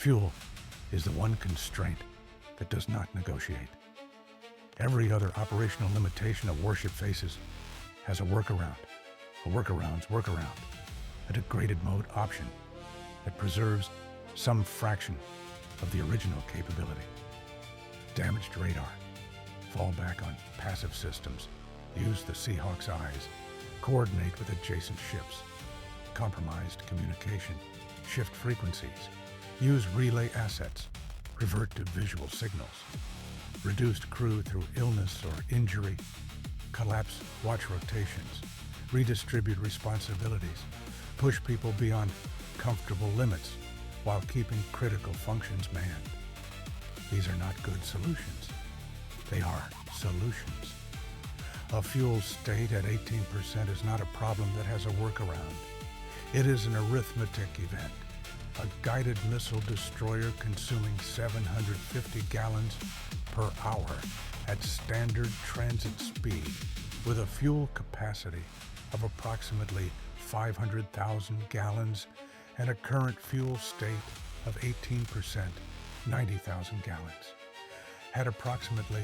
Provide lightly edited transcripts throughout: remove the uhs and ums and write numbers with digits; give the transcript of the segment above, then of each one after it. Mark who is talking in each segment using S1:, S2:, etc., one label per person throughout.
S1: Fuel is the one constraint that does not negotiate. Every other operational limitation a warship faces has a workaround, a workaround's workaround, a degraded mode option that preserves some fraction of the original capability. Damaged radar, fall back on passive systems, use the Seahawk's eyes, coordinate with adjacent ships, compromised communication, shift frequencies, use relay assets, revert to visual signals, reduced crew through illness or injury, collapse watch rotations, redistribute responsibilities, push people beyond comfortable limits while keeping critical functions manned. These are not good solutions. They are solutions. A fuel state at 18% is not a problem that has a workaround. It is an arithmetic event. A guided missile destroyer consuming 750 gallons per hour at standard transit speed with a fuel capacity of approximately 500,000 gallons and a current fuel state of 18%, 90,000 gallons, had approximately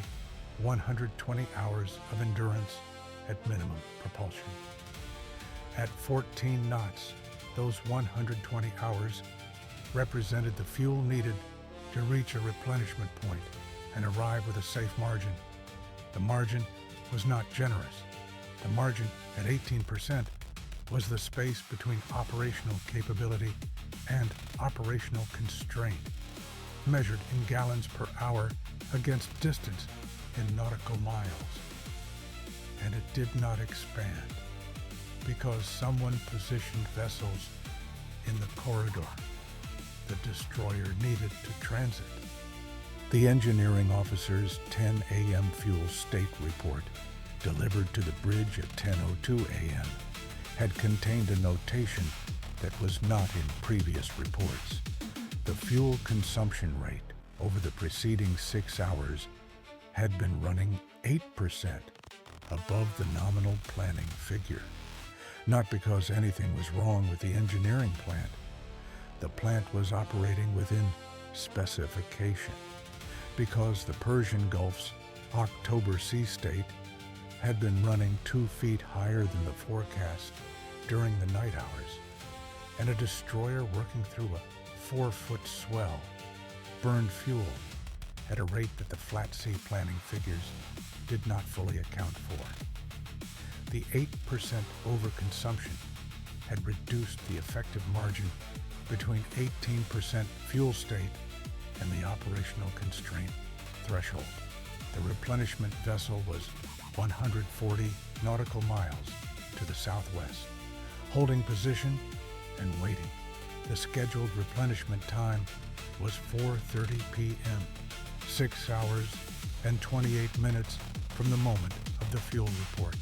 S1: 120 hours of endurance at minimum propulsion. At 14 knots, those 120 hours represented the fuel needed to reach a replenishment point and arrive with a safe margin. The margin was not generous. The margin at 18% was the space between operational capability and operational constraint, measured in gallons per hour against distance in nautical miles. And it did not expand because someone positioned vessels in the corridor the destroyer needed to transit. The engineering officer's 10 a.m. fuel state report, delivered to the bridge at 10:02 a.m., had contained a notation that was not in previous reports. The fuel consumption rate over the preceding 6 hours had been running 8% above the nominal planning figure. Not because anything was wrong with the engineering plant. The plant was operating within specification because the Persian Gulf's October sea state had been running 2 feet higher than the forecast during the night hours, and a destroyer working through a 4-foot swell burned fuel at a rate that the flat sea planning figures did not fully account for. The 8% overconsumption had reduced the effective margin between 18% fuel state and the operational constraint threshold. The replenishment vessel was 140 nautical miles to the southwest, holding position and waiting. The scheduled replenishment time was 4:30 p.m., 6 hours and 28 minutes from the moment of the fuel report.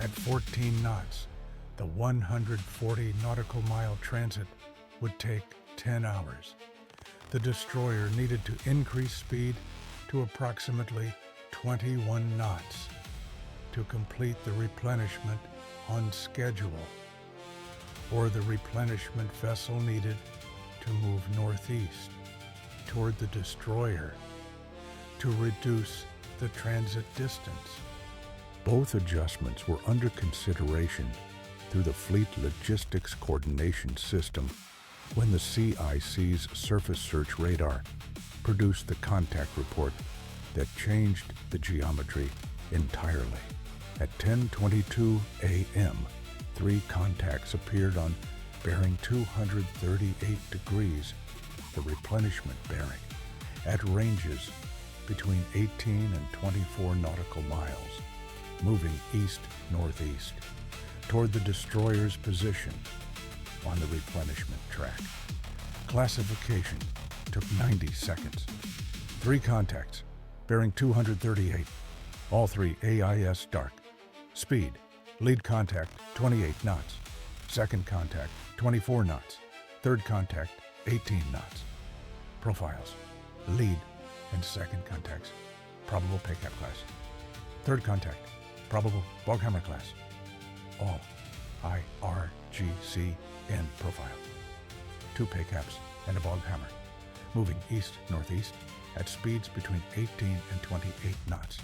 S1: At 14 knots, the 140 nautical mile transit would take 10 hours. The destroyer needed to increase speed to approximately 21 knots to complete the replenishment on schedule, or the replenishment vessel needed to move northeast toward the destroyer to reduce the transit distance. Both adjustments were under consideration through the Fleet Logistics Coordination System when the CIC's surface search radar produced the contact report that changed the geometry entirely. At 10:22 a.m., 3 contacts appeared on bearing 238 degrees, the replenishment bearing, at ranges between 18 and 24 nautical miles, moving east-northeast toward the destroyer's position on the replenishment track. Classification took 90 seconds. 3 contacts, bearing 238, all 3 AIS-dark. Speed, lead contact 28 knots, second contact 24 knots, third contact 18 knots. Profiles, lead and second contacts, probable Peykaap class. Third contact, probable Boghammar class. All IRGCN profile. 2 Peykaps and a Boghammar. moving east-northeast at speeds between 18 and 28 knots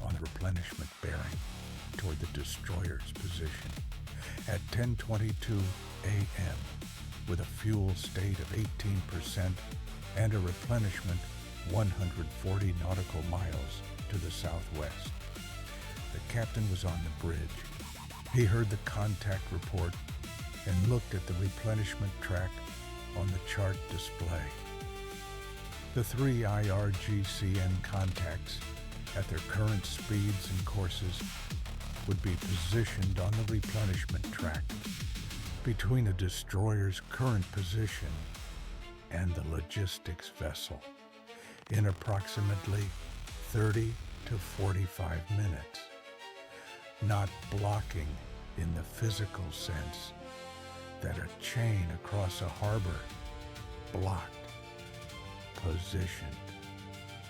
S1: on the replenishment bearing toward the destroyer's position. At 10:22 a.m., with a fuel state of 18% and a replenishment 140 nautical miles to the southwest. The captain was on the bridge. He heard the contact report and looked at the replenishment track on the chart display. The 3 IRGCN contacts at their current speeds and courses would be positioned on the replenishment track between a destroyer's current position and the logistics vessel in approximately 30 to 45 minutes, not blocking in the physical sense that a chain across a harbor blocked, positioned.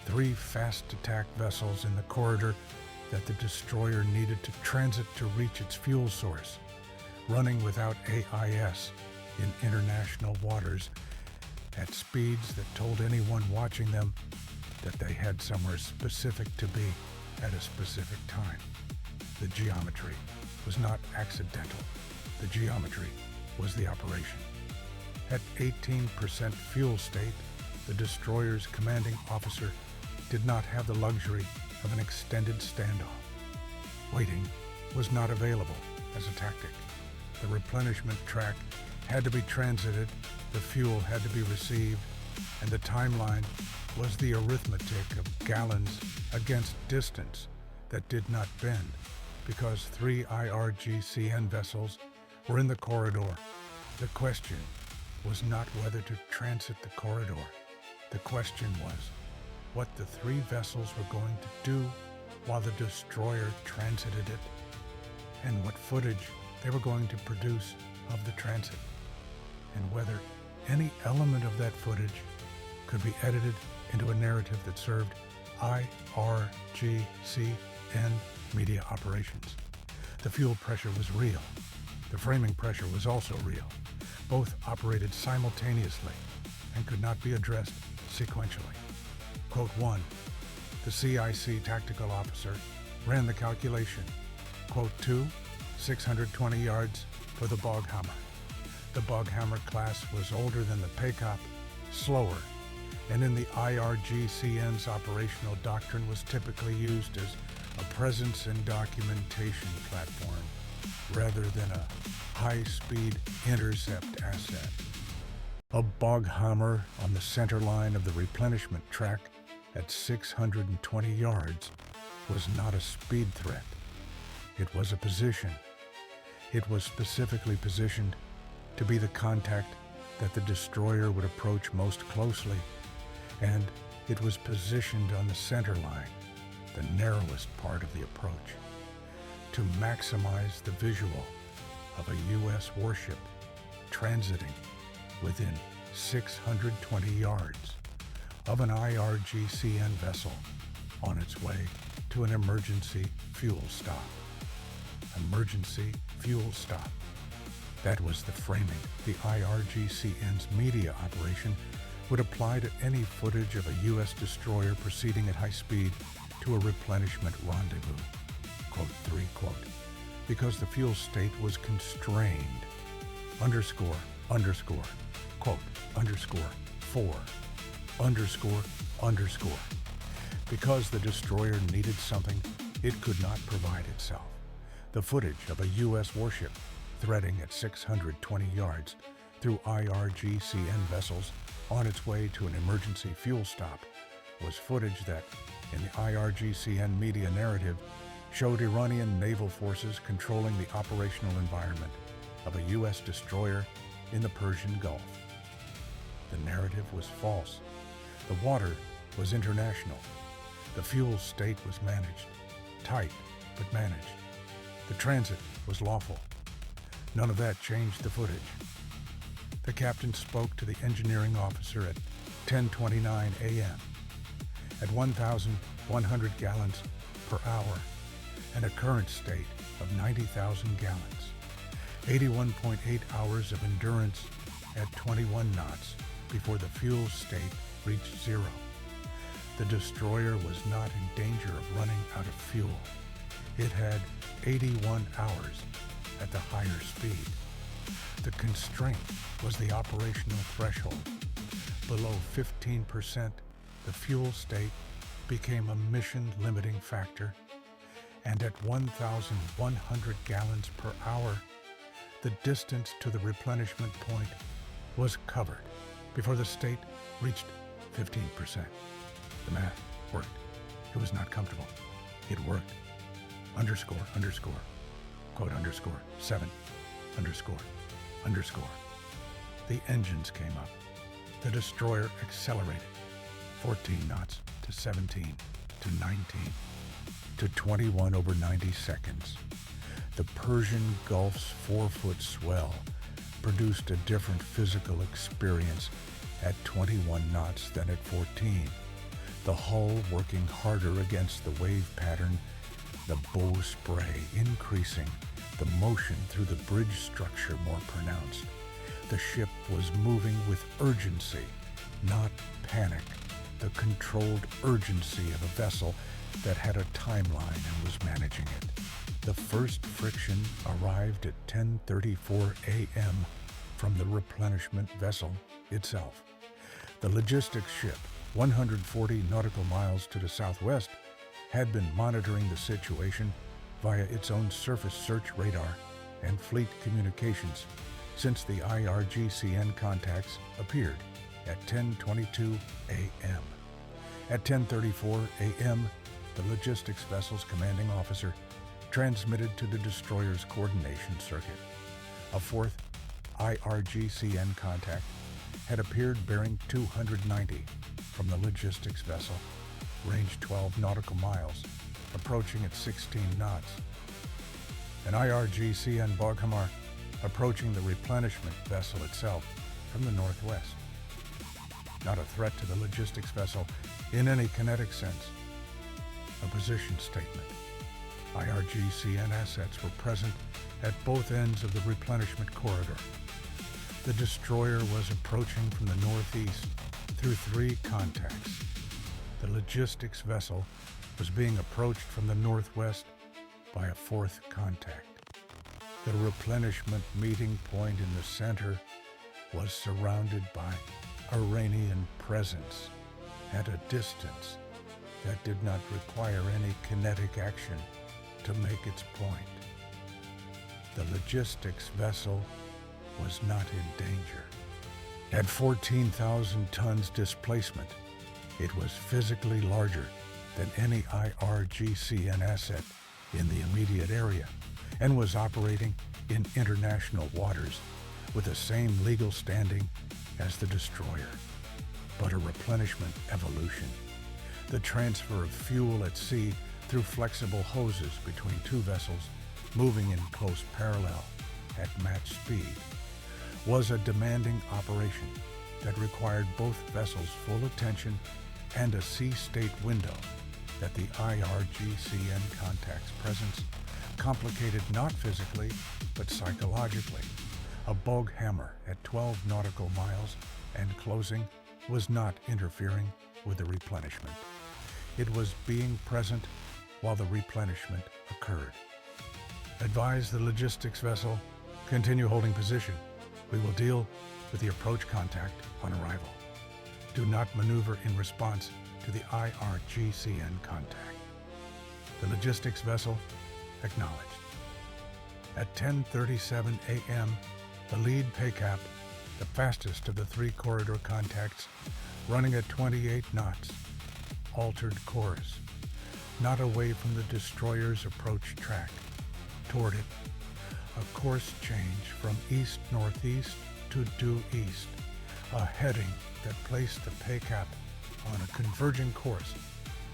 S1: 3 fast attack vessels in the corridor that the destroyer needed to transit to reach its fuel source, running without AIS in international waters at speeds that told anyone watching them that they had somewhere specific to be at a specific time. The geometry was not accidental. The geometry was the operation. At 18% fuel state, the destroyer's commanding officer did not have the luxury of an extended standoff. Waiting was not available as a tactic. The replenishment track had to be transited, the fuel had to be received, and the timeline was the arithmetic of gallons against distance that did not bend because 3 IRGCN vessels were in the corridor. The question was not whether to transit the corridor. The question was what the 3 vessels were going to do while the destroyer transited it, and what footage they were going to produce of the transit, and whether any element of that footage could be edited into a narrative that served IRGCN media operations. The fuel pressure was real. The framing pressure was also real. Both operated simultaneously and could not be addressed sequentially. Quote 1. The CIC tactical officer ran the calculation. Quote 2. 620 yards for the Boghammar. The Boghammar class was older than the Peykaap, slower, and in the IRGCN's operational doctrine was typically used as a presence and documentation platform rather than a high-speed intercept asset. A Boghammar on the center line of the replenishment track at 620 yards was not a speed threat. It was a position. It was specifically positioned to be the contact that the destroyer would approach most closely, and it was positioned on the center line, the narrowest part of the approach, to maximize the visual of a U.S. warship transiting within 620 yards of an IRGCN vessel on its way to an emergency fuel stop. Emergency fuel stop. That was the framing the IRGCN's media operation would apply to any footage of a U.S. destroyer proceeding at high speed to a replenishment rendezvous. Quote 3, quote, because the fuel state was constrained. Underscore, underscore, quote, underscore, 4, underscore, underscore. Because the destroyer needed something it could not provide itself. The footage of a U.S. warship threading at 620 yards through IRGCN vessels on its way to an emergency fuel stop was footage that, in the IRGCN media narrative, showed Iranian naval forces controlling the operational environment of a U.S. destroyer in the Persian Gulf. The narrative was false. The water was international. The fuel state was managed. Tight, but managed. The transit was lawful. None of that changed the footage. The captain spoke to the engineering officer at 10:29 a.m. at 1,100 gallons per hour and a current state of 90,000 gallons, 81.8 hours of endurance at 21 knots before the fuel state reached zero. The destroyer was not in danger of running out of fuel. It had 81 hours at the higher speed. The constraint was the operational threshold. Below 15%, the fuel state became a mission-limiting factor, and at 1,100 gallons per hour, the distance to the replenishment point was covered before the state reached 15%. The math worked. It was not comfortable. It worked. Underscore, underscore, quote, underscore, 7, underscore, underscore. The engines came up. The destroyer accelerated 14 knots to 17 to 19 to 21 over 90 seconds. The Persian Gulf's 4-foot swell produced a different physical experience at 21 knots than at 14. The hull working harder against the wave pattern, the bow spray increasing, the motion through the bridge structure more pronounced. The ship was moving with urgency, not panic, the controlled urgency of a vessel that had a timeline and was managing it. The first friction arrived at 10:34 a.m. from the replenishment vessel itself. The logistics ship, 140 nautical miles to the southwest, had been monitoring the situation via its own surface search radar and fleet communications since the IRGCN contacts appeared at 10:22 a.m. At 10:34 a.m., the logistics vessel's commanding officer transmitted to the destroyer's coordination circuit. A fourth IRGCN contact had appeared bearing 290 from the logistics vessel, range 12 nautical miles, approaching at 16 knots. An IRGCN Boghammar approaching the replenishment vessel itself from the northwest. Not a threat to the logistics vessel in any kinetic sense. A position statement. IRGCN assets were present at both ends of the replenishment corridor. The destroyer was approaching from the northeast through 3 contacts. The logistics vessel was being approached from the northwest by a 4th contact. The replenishment meeting point in the center was surrounded by Iranian presence at a distance that did not require any kinetic action to make its point. The logistics vessel was not in danger. At 14,000 tons displacement, it was physically larger than any IRGCN asset in the immediate area and was operating in international waters with the same legal standing as the destroyer, but a replenishment evolution. The transfer of fuel at sea through flexible hoses between 2 vessels moving in close parallel at match speed was a demanding operation that required both vessels' full attention and a sea state window that the IRGCN contact's presence complicated not physically, but psychologically. A Boghammar at 12 nautical miles and closing was not interfering with the replenishment. It was being present while the replenishment occurred. Advise the logistics vessel, continue holding position. We will deal with the approach contact on arrival. Do not maneuver in response to the IRGCN contact. The logistics vessel acknowledged. At 10:37 a.m., the lead Peykaap, the fastest of the 3 corridor contacts, running at 28 knots, altered course, not away from the destroyer's approach track, toward it, a course change from east-northeast to due east, a heading that placed the Peykaap on a converging course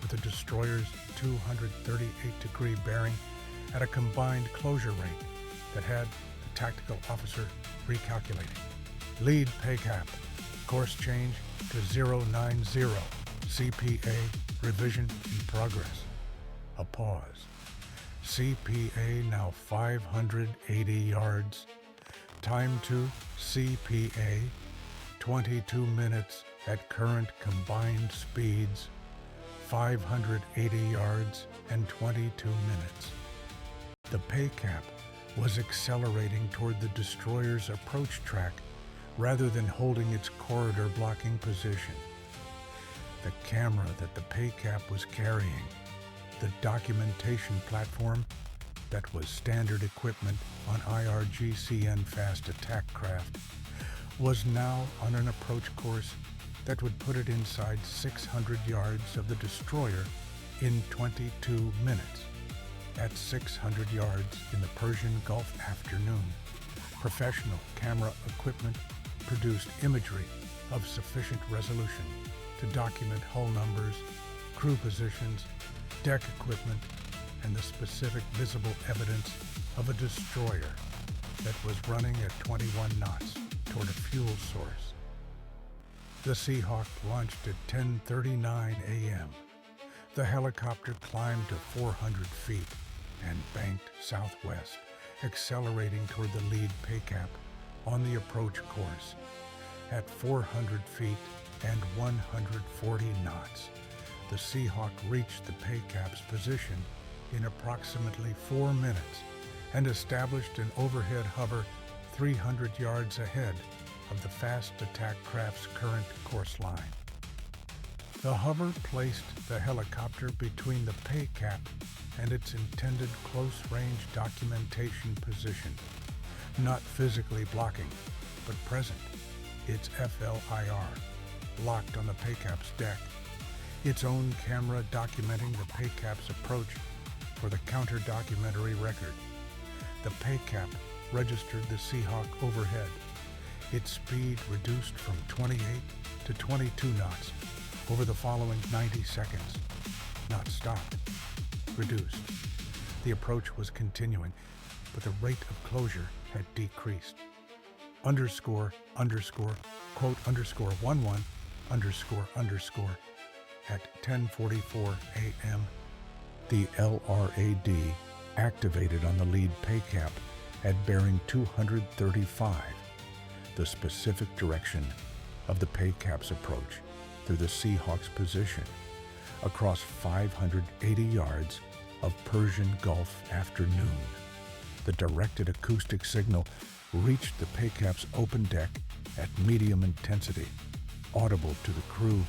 S1: with the destroyer's 238-degree bearing at a combined closure rate that had the tactical officer recalculating. Lead Peykaap, course change to 090, CPA revision in progress. A pause. CPA now 580 yards. Time to CPA 22 minutes at current combined speeds, 580 yards and 22 minutes. The Peykaap was accelerating toward the destroyer's approach track rather than holding its corridor-blocking position. The camera that the Peykaap was carrying, the documentation platform that was standard equipment on IRGCN fast attack craft, was now on an approach course that would put it inside 600 yards of the destroyer in 22 minutes. At 600 yards in the Persian Gulf afternoon, professional camera equipment produced imagery of sufficient resolution to document hull numbers, crew positions, deck equipment, and the specific visible evidence of a destroyer that was running at 21 knots toward a fuel source. The Seahawk launched at 10:39 a.m. The helicopter climbed to 400 feet and banked southwest, accelerating toward the lead Peykaap on the approach course. At 400 feet and 140 knots, the Seahawk reached the Peykaap's position in approximately 4 minutes and established an overhead hover 300 yards ahead of the fast attack craft's current course line. The hover placed the helicopter between the Peykaap and its intended close-range documentation position, not physically blocking, but present, its FLIR, locked on the Peykaap's deck, its own camera documenting the Peykaap's approach for the counter-documentary record. The Peykaap registered the Seahawk overhead, its speed reduced from 28 to 22 knots over the following 90 seconds. Not stopped, reduced. The approach was continuing, but the rate of closure had decreased. Underscore, underscore, quote, underscore 11, underscore, underscore. At 10:44 a.m., the LRAD activated on the lead Peykaap at bearing 235, the specific direction of the Peykaap's approach through the Seahawk's position across 580 yards of Persian Gulf afternoon. The directed acoustic signal reached the Peykaap's open deck at medium intensity, audible to the crew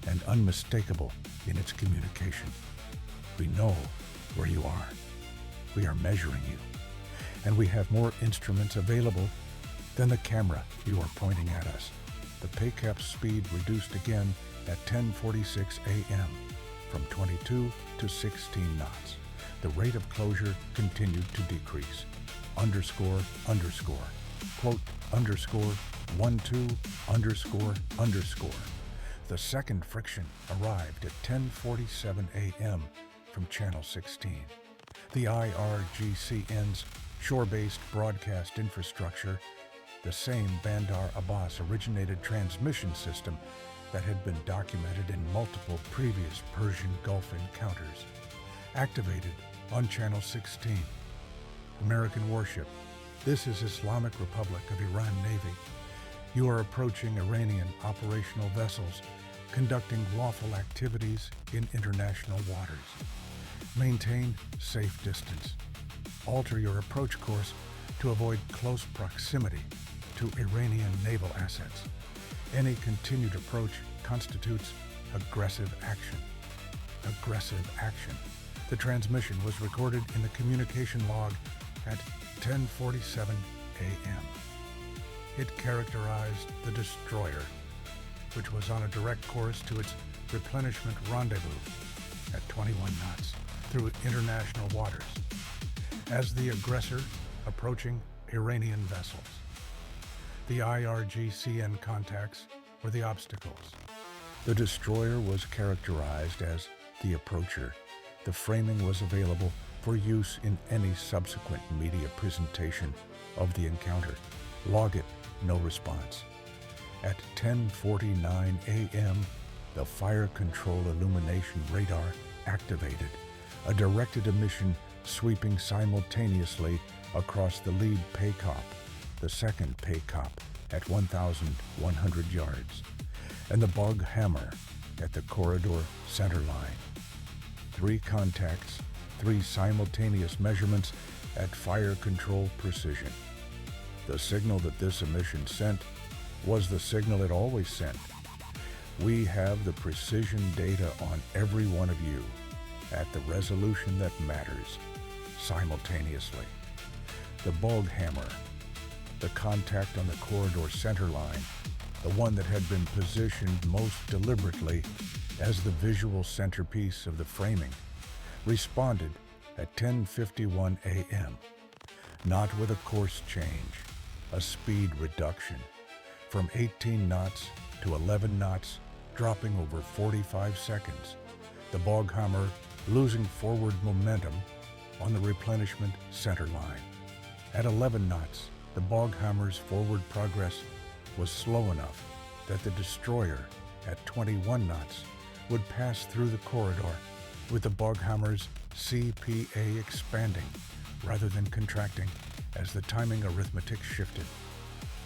S1: and unmistakable in its communication. We know where you are. We are measuring you, and we have more instruments available than the camera you are pointing at us. The Peykaap's speed reduced again at 10:46 a.m. from 22 to 16 knots. The rate of closure continued to decrease. Underscore, underscore, quote, underscore, 12, underscore, underscore. The second friction arrived at 10:47 a.m. from Channel 16. The IRGCN's shore-based broadcast infrastructure, the same Bandar Abbas originated transmission system that had been documented in multiple previous Persian Gulf encounters, activated on Channel 16. American warship, this is Islamic Republic of Iran Navy. You are approaching Iranian operational vessels conducting lawful activities in international waters. Maintain safe distance. Alter your approach course to avoid close proximity to Iranian naval assets. Any continued approach constitutes aggressive action. Aggressive action. The transmission was recorded in the communication log at 10:47 a.m. It characterized the destroyer, which was on a direct course to its replenishment rendezvous at 21 knots through international waters, as the aggressor approaching Iranian vessels. The IRGCN contacts were the obstacles. The destroyer was characterized as the approacher. The framing was available for use in any subsequent media presentation of the encounter. Log it, no response. At 10:49 a.m., the fire control illumination radar activated, a directed emission sweeping simultaneously across the lead Peykaap, the second Peykaap, at 1,100 yards, and the Boghammar at the corridor centerline. 3 contacts, 3 simultaneous measurements at fire control precision. The signal that this emission sent was the signal it always sent. We have the precision data on every one of you at the resolution that matters, simultaneously. The Boghammar, the contact on the corridor centerline, the one that had been positioned most deliberately as the visual centerpiece of the framing, responded at 10:51 a.m., not with a course change, a speed reduction, from 18 knots to 11 knots, dropping over 45 seconds, the Boghammar losing forward momentum on the replenishment centerline. At 11 knots, the Boghammar's forward progress was slow enough that the destroyer, at 21 knots, would pass through the corridor, with the Boghammar's CPA expanding rather than contracting as the timing arithmetic shifted.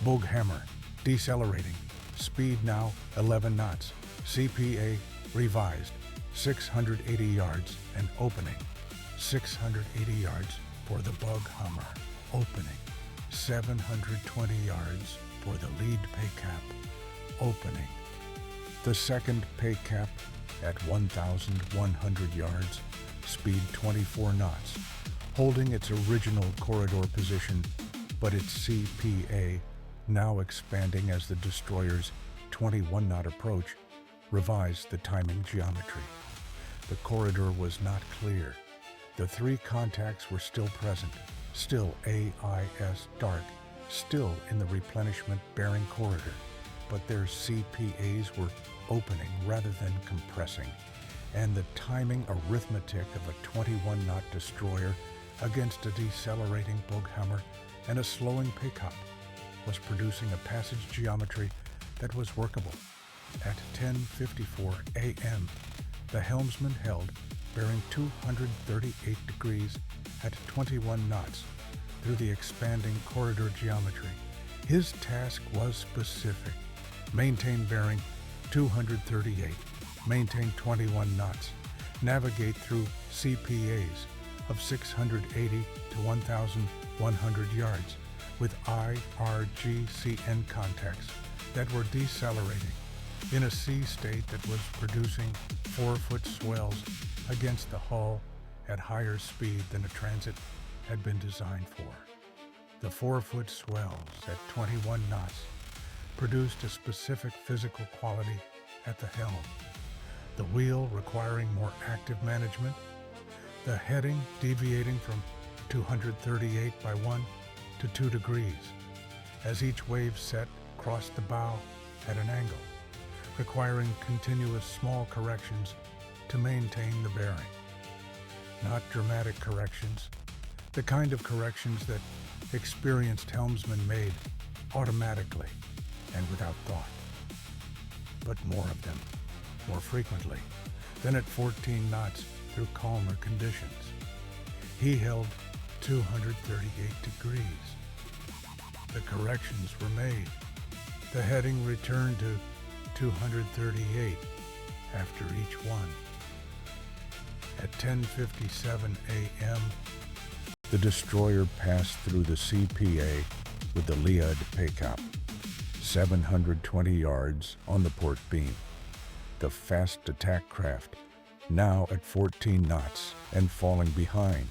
S1: Boghammar decelerating, speed now 11 knots, CPA revised, 680 yards and opening, 680 yards for the Boghammar, opening, 720 yards for the lead Peykaap, opening. The second Peykaap at 1,100 yards, speed 24 knots, holding its original corridor position, but its CPA now expanding as the destroyer's 21-knot approach revised the timing geometry. The corridor was not clear. The 3 contacts were still present, still AIS-dark, still in the replenishment bearing corridor, but their CPAs were opening rather than compressing, and the timing arithmetic of a 21-knot destroyer against a decelerating Boghammar and a slowing Peykaap was producing a passage geometry that was workable. At 10:54 a.m., the helmsman held bearing 238 degrees at 21 knots through the expanding corridor geometry. His task was specific: maintain bearing 238, maintain 21 knots, navigate through CPAs of 680 to 1,100 yards with IRGCN contacts that were decelerating in a sea state that was producing 4-foot swells against the hull at higher speed than a transit had been designed for. The 4-foot swells at 21 knots produced a specific physical quality at the helm, the wheel requiring more active management, the heading deviating from 238 by 1 to 2 degrees as each wave set crossed the bow at an angle, requiring continuous small corrections to maintain the bearing. Not dramatic corrections, the kind of corrections that experienced helmsmen made automatically and without thought, but more of them, more frequently than at 14 knots through calmer conditions. He held 238 degrees. The corrections were made. The heading returned to 238 after each one. At 10:57 a.m., the destroyer passed through the CPA with the LRAD Peykaap, 720 yards on the port beam. The fast attack craft, now at 14 knots and falling behind,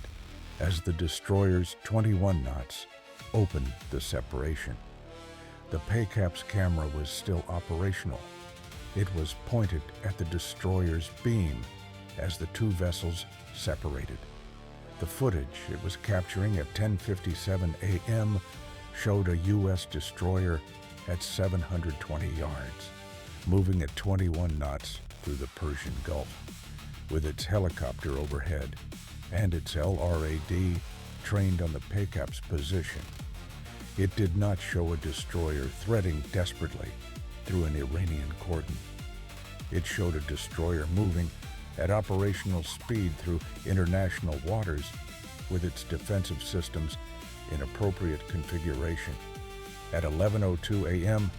S1: as the destroyer's 21 knots opened the separation. The Peykaap's camera was still operational. It was pointed at the destroyer's beam as the 2 vessels separated. The footage it was capturing at 10:57 a.m. showed a U.S. destroyer at 720 yards, moving at 21 knots through the Persian Gulf, with its helicopter overhead and its LRAD trained on the Peykaap's position. It did not show a destroyer threading desperately through an Iranian cordon. It showed a destroyer moving at operational speed through international waters with its defensive systems in appropriate configuration. At 11:02 a.m.,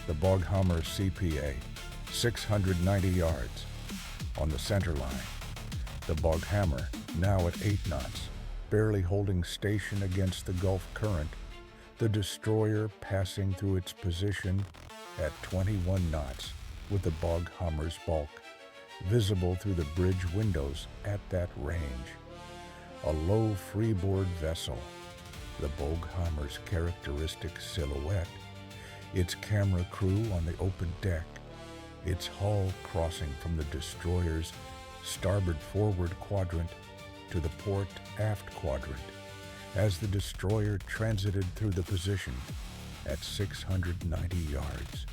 S1: the Boghammar CPA, 690 yards, on the centerline. The Boghammar, now at 8 knots, barely holding station against the Gulf current, the destroyer passing through its position at 21 knots with the Boghammar's bulk visible through the bridge windows at that range. A low freeboard vessel, the Boghammar's characteristic silhouette, its camera crew on the open deck, its hull crossing from the destroyer's starboard forward quadrant to the port aft quadrant as the destroyer transited through the position at 690 yards.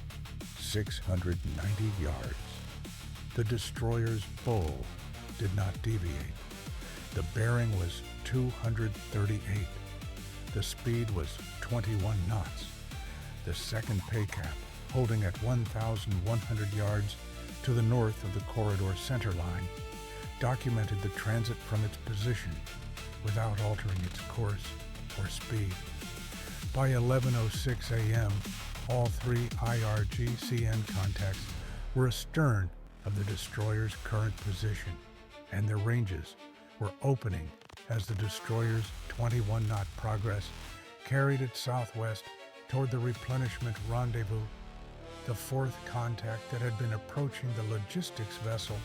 S1: 690 yards. The destroyer's bow did not deviate. The bearing was 238. The speed was 21 knots. The second Peykaap, holding at 1,100 yards to the north of the corridor centerline, documented the transit from its position without altering its course or speed. By 11:06 a.m., all 3 IRGCN contacts were astern of the destroyer's current position, and their ranges were opening as the destroyer's 21-knot progress carried it southwest toward the replenishment rendezvous. The 4th contact that had been approaching the logistics vessel,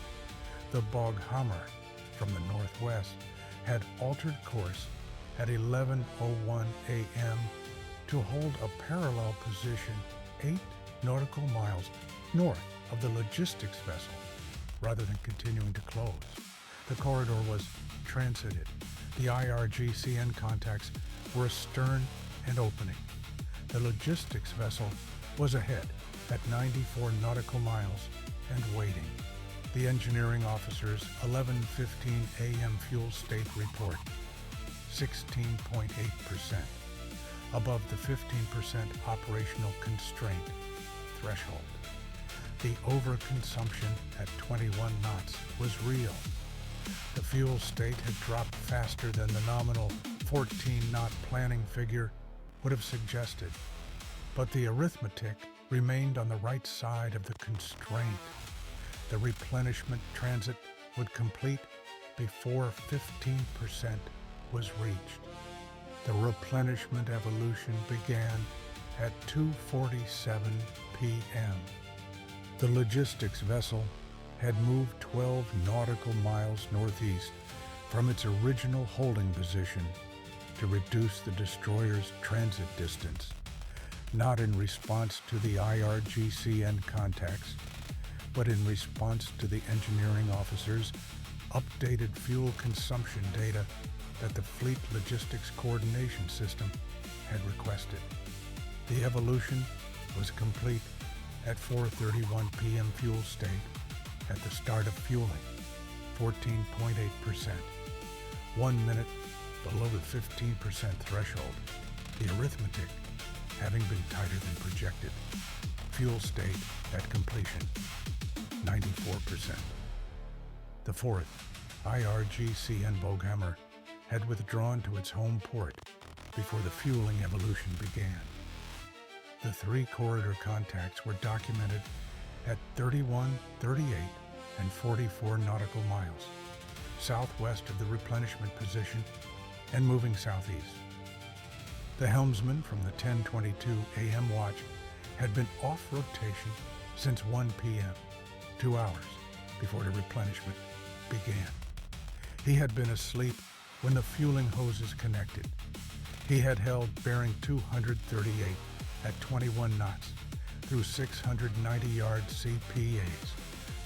S1: the Boghammar, from the northwest, had altered course at 11:01 a.m. to hold a parallel position 8 nautical miles north of the logistics vessel, rather than continuing to close. The corridor was transited. The IRGCN contacts were astern and opening. The logistics vessel was ahead at 94 nautical miles and waiting. The engineering officer's 11:15 a.m. fuel state report, 16.8%, above the 15% operational constraint threshold. The overconsumption at 21 knots was real. The fuel state had dropped faster than the nominal 14-knot planning figure would have suggested, but the arithmetic remained on the right side of the constraint. The replenishment transit would complete before 15% was reached. The replenishment evolution began at 2:47 p.m. The logistics vessel had moved 12 nautical miles northeast from its original holding position to reduce the destroyer's transit distance, not in response to the IRGCN contacts, but in response to the engineering officer's updated fuel consumption data that the Fleet Logistics Coordination System had requested. The evolution was complete at 4:31 p.m. fuel state at the start of fueling, 14.8%, 1 minute below the 15% threshold, the arithmetic having been tighter than projected. Fuel state at completion, 94%. The 4th, IRGCN Boghammar, had withdrawn to its home port before the fueling evolution began. The 3 corridor contacts were documented at 31, 38, and 44 nautical miles, southwest of the replenishment position and moving southeast. The helmsman from the 10:22 a.m. watch had been off rotation since 1 p.m., 2 hours before the replenishment began. He had been asleep when the fueling hoses connected. He had held bearing 238 at 21 knots through 690-yard CPAs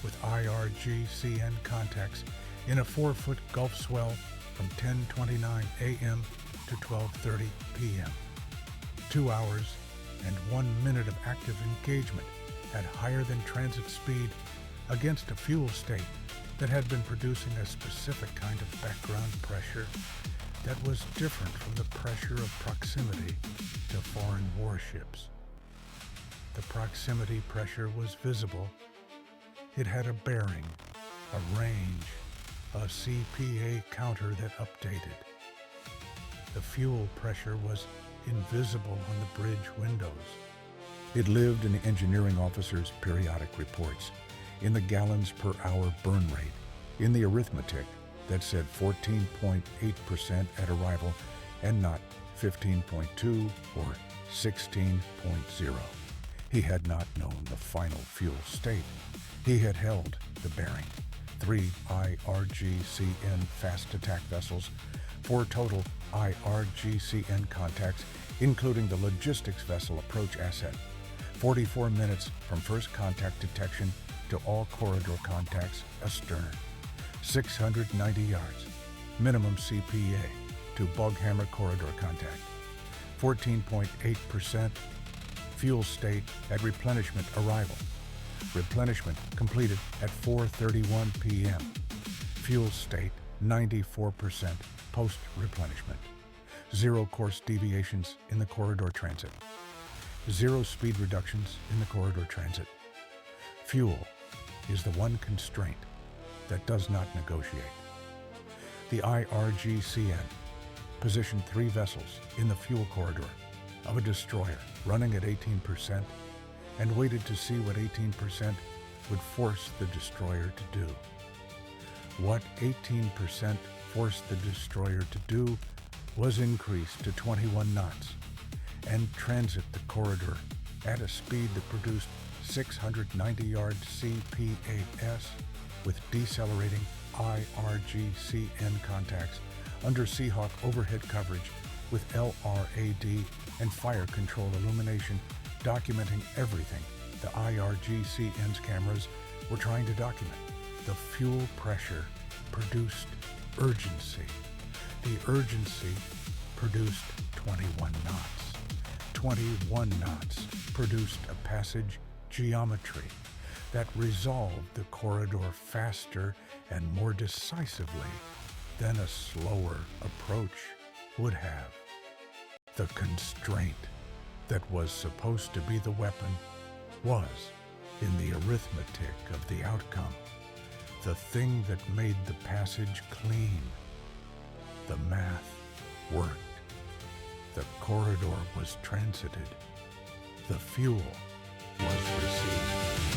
S1: with IRGCN contacts in a 4-foot Gulf swell from 10:29 a.m. to 12:30 p.m. 2 hours and 1 minute of active engagement at higher than transit speed against a fuel state that had been producing a specific kind of background pressure that was different from the pressure of proximity to foreign warships. The proximity pressure was visible. It had a bearing, a range, a CPA counter that updated. The fuel pressure was invisible on the bridge windows. It lived in the engineering officer's periodic reports, in the gallons per hour burn rate, in the arithmetic that said 14.8% at arrival and not 15.2 or 16.0. He had not known the final fuel state. He had held the bearing, 3 IRGCN fast attack vessels, 4 total IRGCN contacts, including the logistics vessel approach asset, 44 minutes from first contact detection to all corridor contacts astern, 690 yards, minimum CPA to Boghammar corridor contact, 14.8% fuel state at replenishment arrival. Replenishment completed at 4:31 p.m. Fuel state 94% post-replenishment. 0 course deviations in the corridor transit. 0 speed reductions in the corridor transit. Fuel is the one constraint that does not negotiate. The IRGCN positioned 3 vessels in the fuel corridor of a destroyer running at 18% and waited to see what 18% would force the destroyer to do. What 18% forced the destroyer to do was increase to 21 knots and transit the corridor at a speed that produced 690 yards CPAS with decelerating IRGCN contacts under Seahawk overhead coverage with LRAD and fire control illumination documenting everything the IRGCN's cameras were trying to document. The fuel pressure produced urgency. The urgency produced 21 knots. 21 knots produced a passage geometry that resolved the corridor faster and more decisively than a slower approach would have. The constraint that was supposed to be the weapon was in the arithmetic of the outcome, the thing that made the passage clean. The math worked. The corridor was transited. The fuel was received.